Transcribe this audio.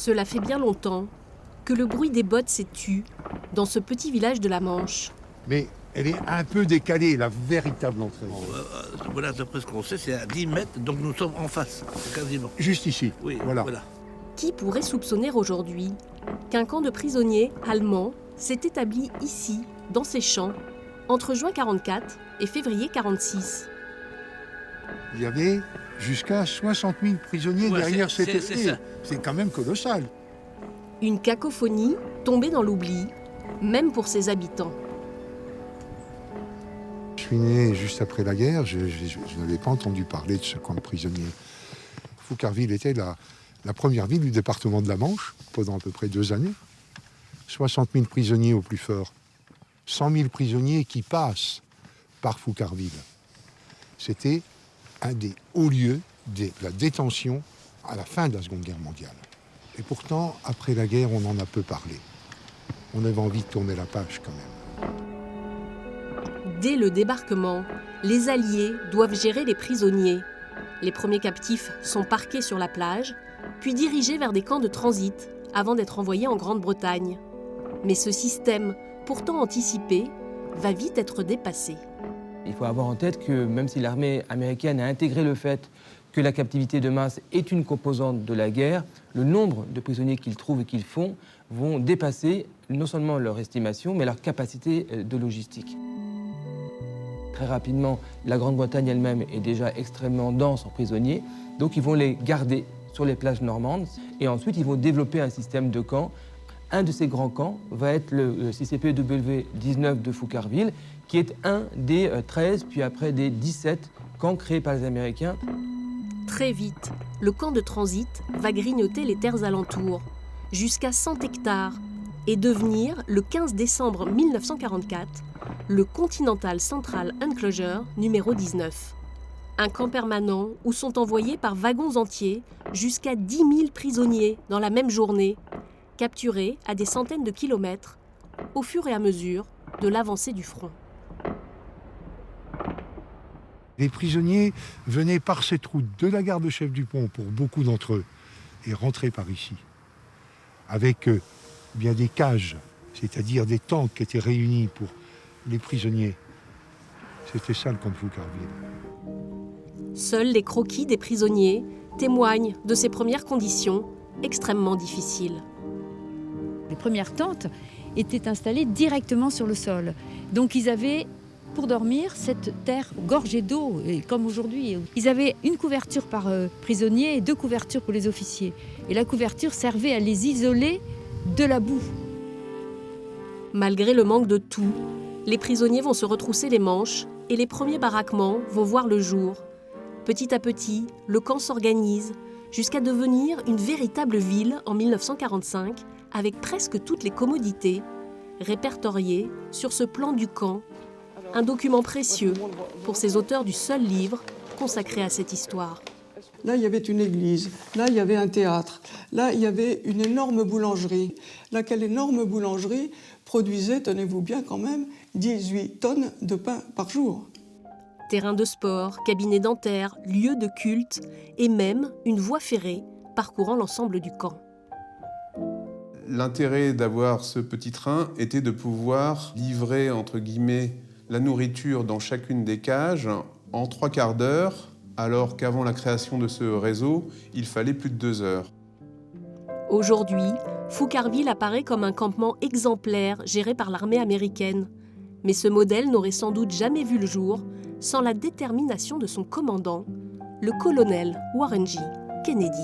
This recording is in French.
Cela fait bien longtemps que le bruit des bottes s'est tu dans ce petit village de la Manche. Mais elle est un peu décalée, la véritable entrée. Voilà, d'après ce qu'on sait, c'est à 10 mètres, donc nous sommes en face, quasiment. Juste ici, Oui, voilà. Qui pourrait soupçonner aujourd'hui qu'un camp de prisonniers allemands s'est établi ici, dans ces champs, entre juin 1944 et février 1946 ? Il y avait jusqu'à 60 000 prisonniers derrière cette épée. C'est quand même colossal. Une cacophonie tombée dans l'oubli, même pour ses habitants. Je suis né juste après la guerre, je n'avais pas entendu parler de ce camp de prisonniers. Foucarville était la première ville du département de la Manche pendant à peu près 2 années. 60 000 prisonniers au plus fort. 100 000 prisonniers qui passent par Foucarville. C'était un des hauts lieux de la détention à la fin de la Seconde Guerre mondiale. Et pourtant, après la guerre, on en a peu parlé. On avait envie de tourner la page quand même. Dès le débarquement, les Alliés doivent gérer les prisonniers. Les premiers captifs sont parqués sur la plage, puis dirigés vers des camps de transit avant d'être envoyés en Grande-Bretagne. Mais ce système, pourtant anticipé, va vite être dépassé. Il faut avoir en tête que même si l'armée américaine a intégré le fait que la captivité de masse est une composante de la guerre, le nombre de prisonniers qu'ils trouvent et qu'ils font vont dépasser non seulement leur estimation, mais leur capacité de logistique. Très rapidement, la Grande-Bretagne elle-même est déjà extrêmement dense en prisonniers, donc ils vont les garder sur les plages normandes et ensuite ils vont développer un système de camps. Un de ces grands camps va être le CCPW 19 de Foucarville, qui est un des 13, puis après des 17 camps créés par les Américains. Très vite, le camp de transit va grignoter les terres alentours, jusqu'à 100 hectares, et devenir, le 15 décembre 1944, le Continental Central Enclosure numéro 19. Un camp permanent où sont envoyés par wagons entiers jusqu'à 10 000 prisonniers dans la même journée, capturés à des centaines de kilomètres, au fur et à mesure de l'avancée du front. Les prisonniers venaient par cette route de la gare de Chef-du-Pont pour beaucoup d'entre eux et rentraient par ici, avec bien des cages, c'est-à-dire des tentes qui étaient réunies pour les prisonniers. C'était ça le camp de Foucarville. Seuls les croquis des prisonniers témoignent de ces premières conditions extrêmement difficiles. Les premières tentes étaient installées directement sur le sol. Donc ils avaient, pour dormir, cette terre gorgée d'eau, comme aujourd'hui. Ils avaient une couverture par prisonnier et 2 couvertures pour les officiers. Et la couverture servait à les isoler de la boue. Malgré le manque de tout, les prisonniers vont se retrousser les manches et les premiers baraquements vont voir le jour. Petit à petit, le camp s'organise jusqu'à devenir une véritable ville en 1945 avec presque toutes les commodités répertoriées sur ce plan du camp, un document précieux pour ces auteurs du seul livre consacré à cette histoire. Là, il y avait une église, là, il y avait un théâtre, là, il y avait une énorme boulangerie. Laquelle énorme boulangerie produisait, tenez-vous bien quand même, 18 tonnes de pain par jour. Terrain de sport, cabinet dentaire, lieu de culte et même une voie ferrée parcourant l'ensemble du camp. L'intérêt d'avoir ce petit train était de pouvoir livrer, entre guillemets, la nourriture dans chacune des cages en 3/4 d'heure, alors qu'avant la création de ce réseau, il fallait plus de 2 heures. Aujourd'hui, Foucarville apparaît comme un campement exemplaire géré par l'armée américaine. Mais ce modèle n'aurait sans doute jamais vu le jour sans la détermination de son commandant, le colonel Warren G. Kennedy.